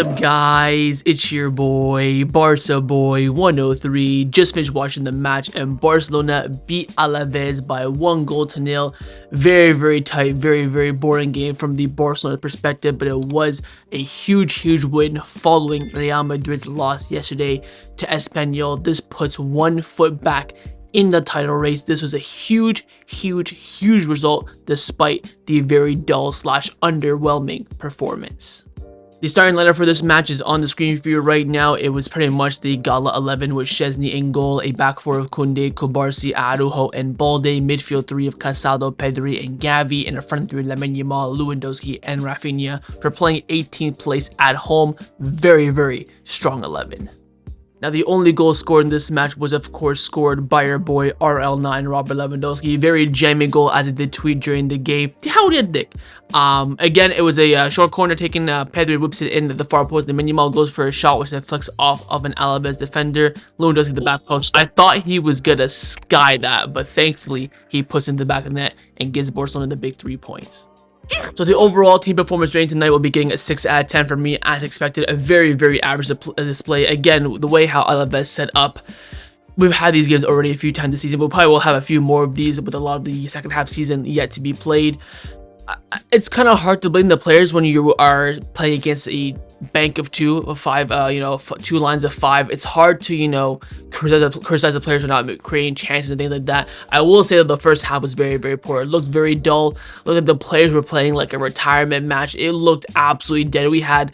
up, guys? It's your boy, Barca Boy 103. Just finished watching the match, and Barcelona beat Alaves by 1-0. Very tight, very boring game from the Barcelona perspective, but it was a huge win following Real Madrid's loss yesterday to Espanyol. This puts one foot back in the title race. This was a huge result despite the very dull / underwhelming performance. The starting lineup for this match is on the screen for you right now. It was pretty much the Gala 11 with Szczesny in goal, a back four of Kounde, Cubarsí, Araujo, and Balde, midfield three of Casado, Pedri, and Gavi, and a front three Lemon Yamal, Lewandowski, and Raphinha for playing 18th place at home. Very strong 11. Now, the only goal scored in this match was, of course, scored by our boy RL9, Robert Lewandowski. Very jammy goal, as it did tweet during the game. How did Dick? Again, it was a short corner taken. Pedri whips it in at the far post. The minimal goes for a shot, which then flicks off of an Alaves defender. Lewandowski the back post. I thought he was gonna sky that, but thankfully he puts in the back of the net and gives Barcelona the big 3 points. So the overall team performance rating tonight will be getting a 6 out of 10 from me, as expected. A very average display. Again, the way how Alaves set up, we've had these games already a few times this season. We'll probably will have a few more of these with a lot of the second half season yet to be played. It's kind of hard to blame the players when you are playing against a bank of 2 of 5, 2 lines of 5. It's hard to, criticize the players for not creating chances and things like that. I will say that the first half was very poor. It looked very dull. Look at the players who were playing like a retirement match. It looked absolutely dead. We had,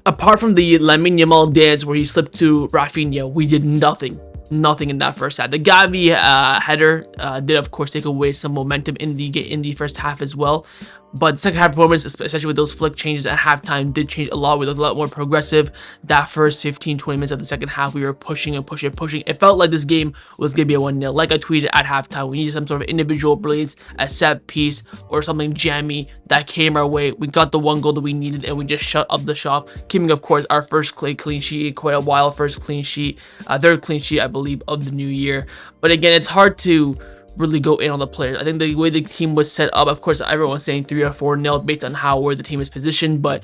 apart from the Lamine Yamal dance where he slipped to Raphinha, we did nothing in that first half. The Gavi header did, of course, take away some momentum in the first half as well. But the second half performance, especially with those flick changes at halftime, did change a lot. We looked a lot more progressive. That first 15-20 minutes of the second half, we were pushing. It felt like this game was going to be a 1-0. Like I tweeted at halftime, we needed some sort of individual brilliance, a set piece, or something jammy that came our way. We got the one goal that we needed, and we just shut up the shop, keeping, of course, our first clean sheet in quite a while. Third clean sheet, I believe, of the new year. But again, it's hard to really go in on the players. I think the way the team was set up, of course, everyone's saying 3 or 4-0 based on where the team is positioned, but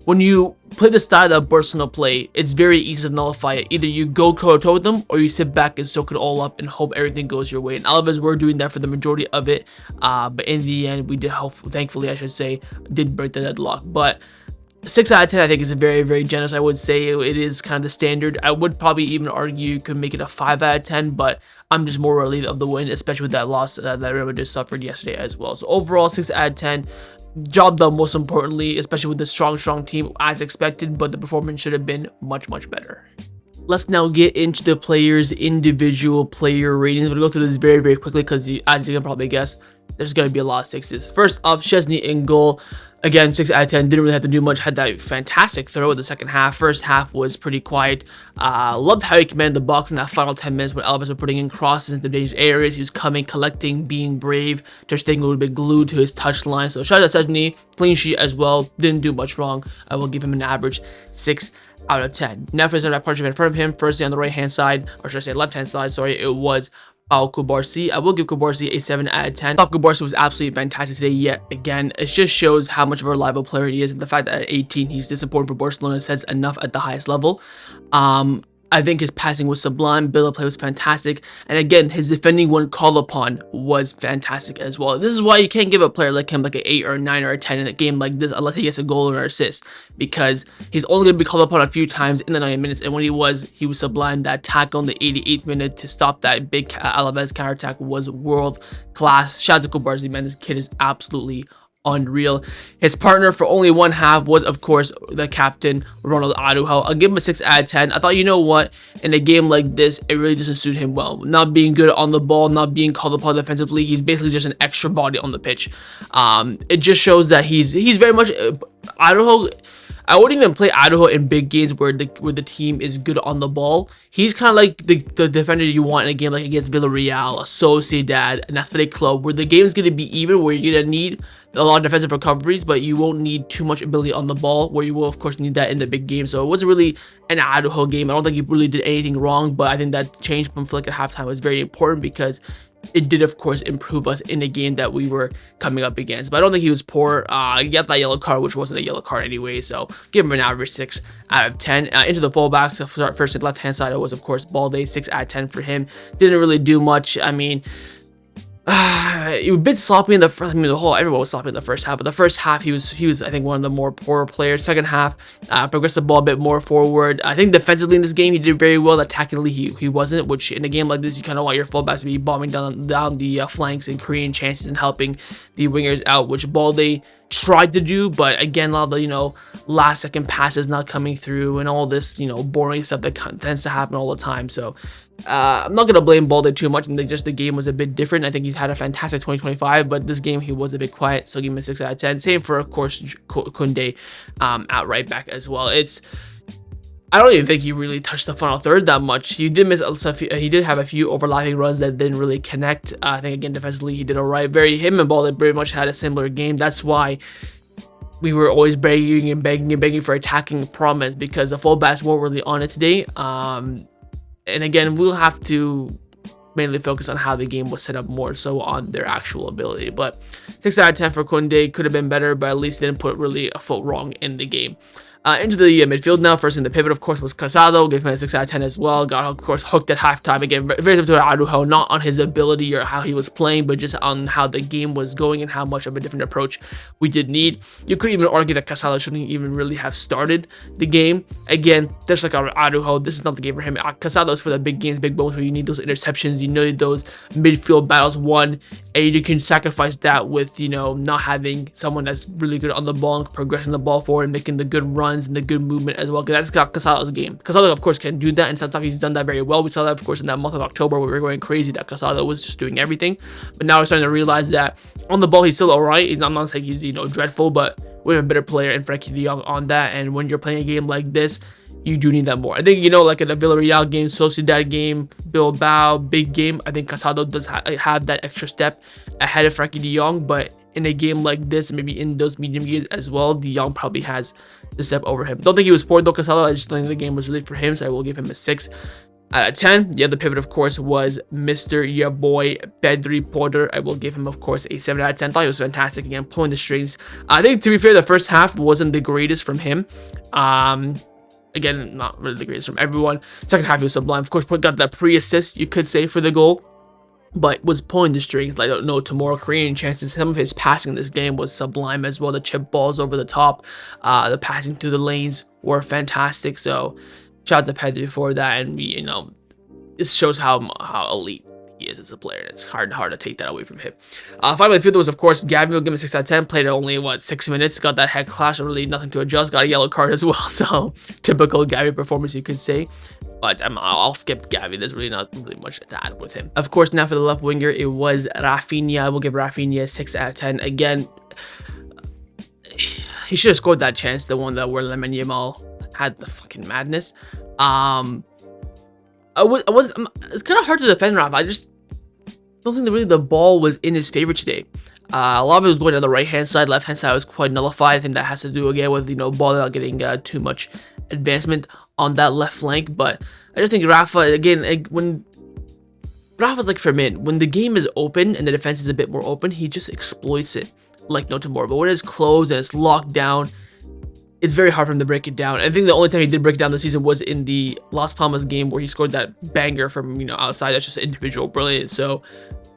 when you play the style that Barcelona play, it's very easy to nullify it. Either you go toe-to-toe with them, or you sit back and soak it all up and hope everything goes your way. And Alaves were doing that for the majority of it, but in the end, we did, thankfully, I should say, did break the deadlock. But 6 out of 10, I think, is a very generous. I would say it is kind of the standard. I would probably even argue you could make it a 5 out of 10, but I'm just more relieved of the win, especially with that loss that Real Madrid suffered yesterday as well. So overall, 6 out of 10. Job done, most importantly, especially with the strong team as expected, but the performance should have been much better. Let's now get into the players' individual player ratings. I'm going to go through this very quickly because, as you can probably guess, there's going to be a lot of 6s. First up, Szczesny in goal. Again, 6 out of 10. Didn't really have to do much. Had that fantastic throw in the second half. First half was pretty quiet. Loved how he commanded the box in that final 10 minutes when Alaves were putting in crosses into dangerous areas. He was coming, collecting, being brave. Ter Stegen would be glued to his touch line. So shout out to Szczesny. Clean sheet as well. Didn't do much wrong. I will give him an average 6 out of 10. Now for the center partnership in front of him, firstly on the right hand side, or should I say left hand side, sorry, it was Cubarsí. I will give Cubarsí a 7 out of 10. I thought Cubarsí was absolutely fantastic today yet again. It just shows how much of a reliable player he is, and the fact that at 18 he's this important for Barcelona says enough at the highest level. I think his passing was sublime, build-up play was fantastic, and again, his defending when called upon was fantastic as well. This is why you can't give a player like him like an 8 or a 9 or a 10 in a game like this unless he gets a goal or an assist, because he's only going to be called upon a few times in the 90 minutes, and when he was sublime. That tackle in the 88th minute to stop that big Alaves counterattack was world class. Shout out to Cubarsí, man. This kid is absolutely unreal. His partner for only one half was, of course, the captain, Ronald Araujo. I'll give him a 6 out of 10. I thought, you know what, in a game like this, it really doesn't suit him well. Not being good on the ball, not being called upon defensively. He's basically just an extra body on the pitch. It just shows that he's very much Araujo. I wouldn't even play Araujo in big games where the team is good on the ball. He's kind of like the defender you want in a game like against Villarreal, Sociedad, an athletic club, where the game is going to be even, where you're going to need a lot of defensive recoveries, but you won't need too much ability on the ball, where you will, of course, need that in the big game. So it wasn't really an Araujo game. I don't think he really did anything wrong, but I think that change from Flick at halftime was very important because it did of course improve us in a game that we were coming up against. But I don't think he was poor. He got that yellow card, which wasn't a yellow card anyway, so give him an average 6 out of 10. Into the fullbacks, first and left hand side, it was of course Balde, 6 out of 10 for him. Didn't really do much. I mean, it was a bit sloppy in the first. I mean, everyone was sloppy in the first half, but the first half he was I think one of the more poorer players. Second half, progressed the ball a bit more forward. I think defensively in this game he did very well. Attackingly he wasn't, which in a game like this you kind of want your fullbacks to be bombing down the flanks and creating chances and helping the wingers out, which Balde tried to do, but again, a lot of the last second passes not coming through and all this boring stuff that tends to happen all the time. So I'm not gonna blame Balde too much, and just the game was a bit different. I think he's had a fantastic 2025, but this game he was a bit quiet, so give him a 6 out of 10. Same for of course Kounde at right back as well. I don't even think he really touched the final third that much. He did miss he did have a few overlapping runs that didn't really connect. I think again defensively he did alright. Him and Balde very much had a similar game. That's why we were always begging and begging for attacking promise, because the fullbacks weren't really on it today. And again, we'll have to mainly focus on how the game was set up more so on their actual ability. But 6 out of 10 for Kounde. Could have been better, but at least didn't put really a foot wrong in the game. Into the midfield now. First in the pivot, of course, was Casado. Gave him a 6 out of 10 as well. Got, of course, hooked at halftime. Again, very similar to Araujo, not on his ability or how he was playing, but just on how the game was going and how much of a different approach we did need. You could even argue that Casado shouldn't even really have started the game. Again, just like Araujo, this is not the game for him. Casado is for the big games, big moments where you need those interceptions, you need those midfield battles won, and you can sacrifice that with, not having someone that's really good on the ball and progressing the ball forward and making the good runs and the good movement as well, because that's Casado's game. Casado, of course, can do that, and sometimes he's done that very well. We saw that, of course, in that month of October where we were going crazy that Casado was just doing everything. But now we're starting to realize that on the ball, he's still alright. I'm not saying he's, dreadful, but we have a better player in Frenkie de Jong on that, and when you're playing a game like this, you do need that more. I think, like in a Villarreal game, Sociedad game, Bilbao, big game, I think Casado does have that extra step ahead of Frenkie de Jong, but in a game like this, maybe in those medium games as well, de Jong probably has the step over him. Don't think he was poor though, Casado. I just think the game was really for him, so I will give him a 6 out of 10. The other pivot, of course, was Mr. Your Boy Pedri Porter. I will give him, of course, a 7 out of 10. Thought he was fantastic again, pulling the strings. I think, to be fair, the first half wasn't the greatest from him. Again, not really the greatest from everyone. Second half, he was sublime. Of course, got that pre-assist, you could say, for the goal, but was pulling the strings like no tomorrow, creating chances. Some of his passing in this game was sublime as well. The chip balls over the top, the passing through the lanes were fantastic. So shout out to Pedri for that, and it shows how elite he is as a player. It's hard to take that away from him. Finally, the midfield was, of course, Gavi. Will give him a 6 out of 10. Played only 6 minutes. Got that head clash, really nothing to adjust. Got a yellow card as well. So typical Gavi performance, you could say. But I'll skip Gavi. There's really not really much to add with him. Of course, now for the left winger, it was Raphinha. I will give Raphinha a 6 out of 10. Again, he should have scored that chance, the one that where Lamine Yamal had the fucking madness. It's kind of hard to defend Raph. I just don't think that really the ball was in his favor today. A lot of it was going on the right hand side. Left hand side was quite nullified. I think that has to do again with ball not getting too much advancement on that left flank. But I just think Rafa, again, when Rafa's like Fermin, when the game is open and the defense is a bit more open, he just exploits it like no tomorrow. But when it's closed and it's locked down, it's very hard for him to break it down. I think the only time he did break it down this season was in the Las Palmas game where he scored that banger from outside. That's just individual brilliance. So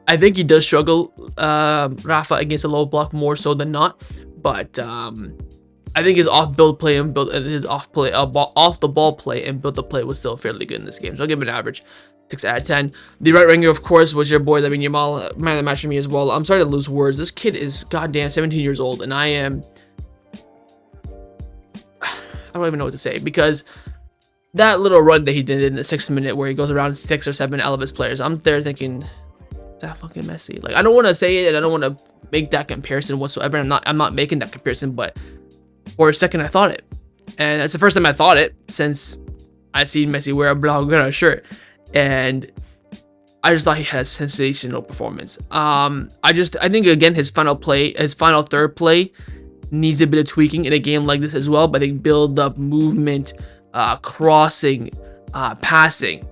I think he does struggle, Rafa, against a low block more so than not. But I think his off build play and his off the ball play and build the play was still fairly good in this game. So I'll give him an average 6 out of 10. The right winger, of course, was your boy Lamine Yamal, man of the match for me as well. I'm starting to lose words. This kid is goddamn 17 years old, and I don't even know what to say, because that little run that he did in the 6th minute where he goes around 6 or 7 Alaves players, I'm there thinking, is that fucking Messi? Like, I don't want to say it and I don't want to make that comparison whatsoever. I'm not making that comparison, but for a second I thought it, and that's the first time I thought it since I seen Messi wear a blaugrana shirt, and I just thought he had a sensational performance. I think again his final third play needs a bit of tweaking in a game like this as well, but I think build up, movement, crossing, passing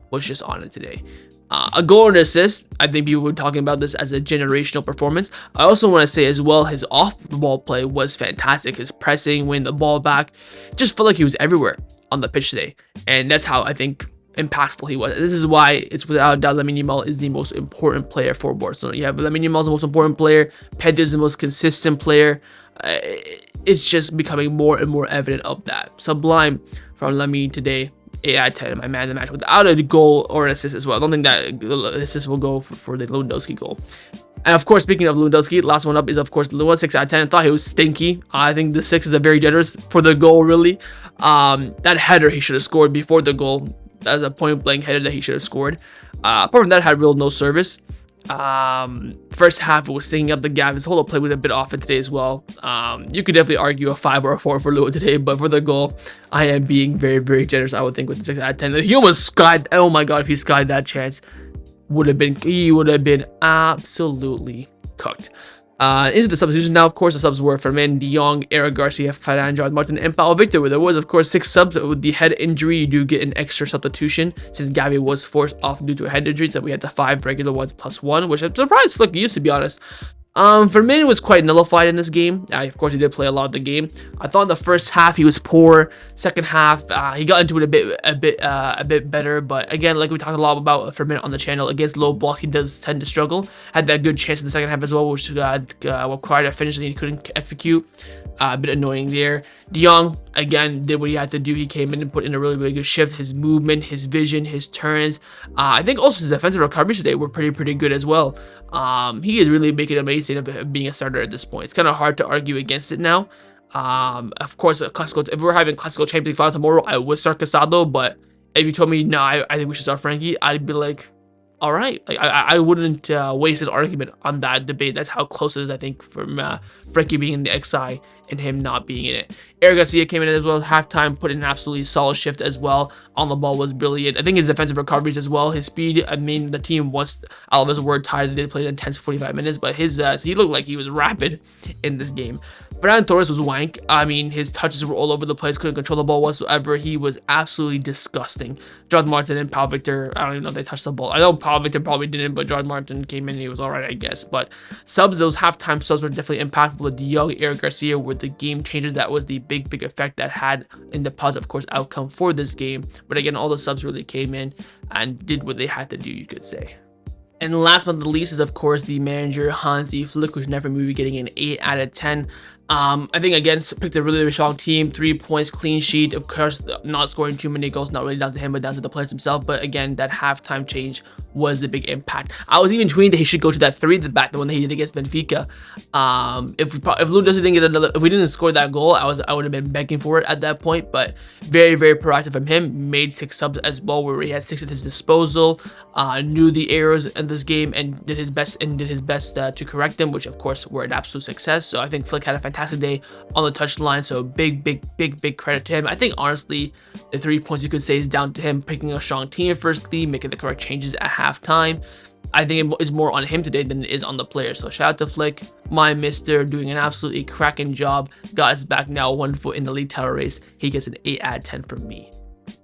was just on it today. A goal and assist. I think people were talking about this as a generational performance. I also want to say as well, his off-the-ball play was fantastic. His pressing, winning the ball back, just felt like he was everywhere on the pitch today. And that's how I think impactful he was. This is why it's without a doubt Lamine Yamal is the most important player for Barcelona. You have Lamine Yamal is the most important player. Pedri is the most consistent player. It's just becoming more and more evident of that. Sublime from Lamine today. 8 out of 10, my man of the match, without a goal or an assist as well. I don't think that assist will go for the Lewandowski goal. And of course, speaking of Lewandowski, last one up is of course Lewandowski, 6 out of 10. I thought he was stinky. I think the 6 is a very generous for the goal, really. That header he should have scored before the goal. That was a point blank header that he should have scored. Apart from that, had real no service. First half it was singing up the gap. His whole play was a bit off it today as well. You could definitely argue a 5 or a 4 for Lewis today, but for the goal, I am being very, very generous, I would think, with the 6 out of 10. He almost skied. Oh my god, if he skied that chance, he would have been absolutely cooked. Into the substitutions now. Of course, the subs were Fermin, De Jong, Eric Garcia, Ferran, Jordan Martin, and Pau Victor. Where there was, of course, 6 subs. With the head injury, you do get an extra substitution since Gavi was forced off due to a head injury. So we had the 5 regular ones plus 1, which I'm surprised Flick used, to be honest. Fermin was quite nullified in this game. Of course, he did play a lot of the game. I thought in the first half he was poor. Second half, he got into it a bit better. But again, like we talked a lot about Fermin on the channel, against low blocks, he does tend to struggle. Had that good chance in the second half as well, which required a finish that he couldn't execute. A bit annoying there. De Jong, again, did what he had to do. He came in and put in a really, really good shift. His movement, his vision, his turns. I think also his defensive recoveries today were pretty good as well. He is really making it amazing of being a starter at this point. It's kind of hard to argue against it now. Of course, if we're having Classical Champions League final tomorrow, I would start Casado. But if you told me, no, I think we should start Frankie, I'd be like, all right. Like I wouldn't waste an argument on that debate. That's how close it is, I think, from Frankie being in the XI and him not being in it. Eric Garcia came in as well. Halftime, put in an absolutely solid shift as well. On the ball was brilliant. I think his defensive recoveries as well. His speed. I mean, the team once Alaves were tired. They did play an intense 45 minutes, but his he looked like he was rapid in this game. Fernando Torres was wank. I mean, his touches were all over the place. Couldn't control the ball whatsoever. He was absolutely disgusting. Jordan Martin and Pau Victor, I don't even know if they touched the ball. I know Pau Victor probably didn't, but Jordan Martin came in and he was all right, I guess. But those halftime subs were definitely impactful. With De Jong, Eric Garcia were the game changers. That was the big effect that had in the positive, of course, outcome for this game. But again, all the subs really came in and did what they had to do, you could say. And last but not least is, of course, the manager, Hansi Flick, who's never maybe getting an 8 out of 10. I think, again, picked a really strong team. 3 points, clean sheet. Of course, not scoring too many goals, not really down to him, but down to the players themselves. But again, that halftime change was a big impact. I was even tweeting that he should go to that 3 at the back, the one that he did against Benfica. If Lewandowski didn't get another, if we didn't score that goal, I would have been begging for it at that point. But very proactive from him. Made 6 subs as well, where he had 6 at his disposal. Knew the errors in this game and did his best to correct them, which of course were an absolute success. So I think Flick had a fantastic day on the touchline. So big credit to him. I think honestly, the 3 points you could say is down to him picking a strong team firstly, making the correct changes at halftime. I think it's more on him today than it is on the players. So shout out to Flick, my mister, doing an absolutely cracking job. Got his back now, 1 foot in the league title race. He gets an 8 out of 10 from me.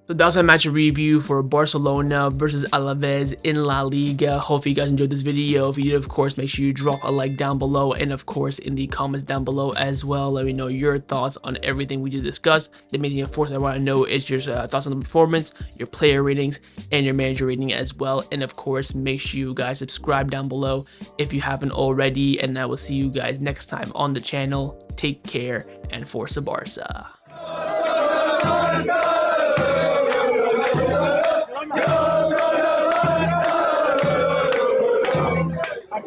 So that was my match review for Barcelona versus Alaves in La Liga. Hope you guys enjoyed this video. If you did, of course, make sure you drop a like down below. And of course, in the comments down below as well, let me know your thoughts on everything we did discuss. The main thing, of course, I want to know is your thoughts on the performance, your player ratings, and your manager rating as well. And of course, make sure you guys subscribe down below if you haven't already. And I will see you guys next time on the channel. Take care and Forza Barca.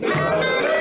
Yeah.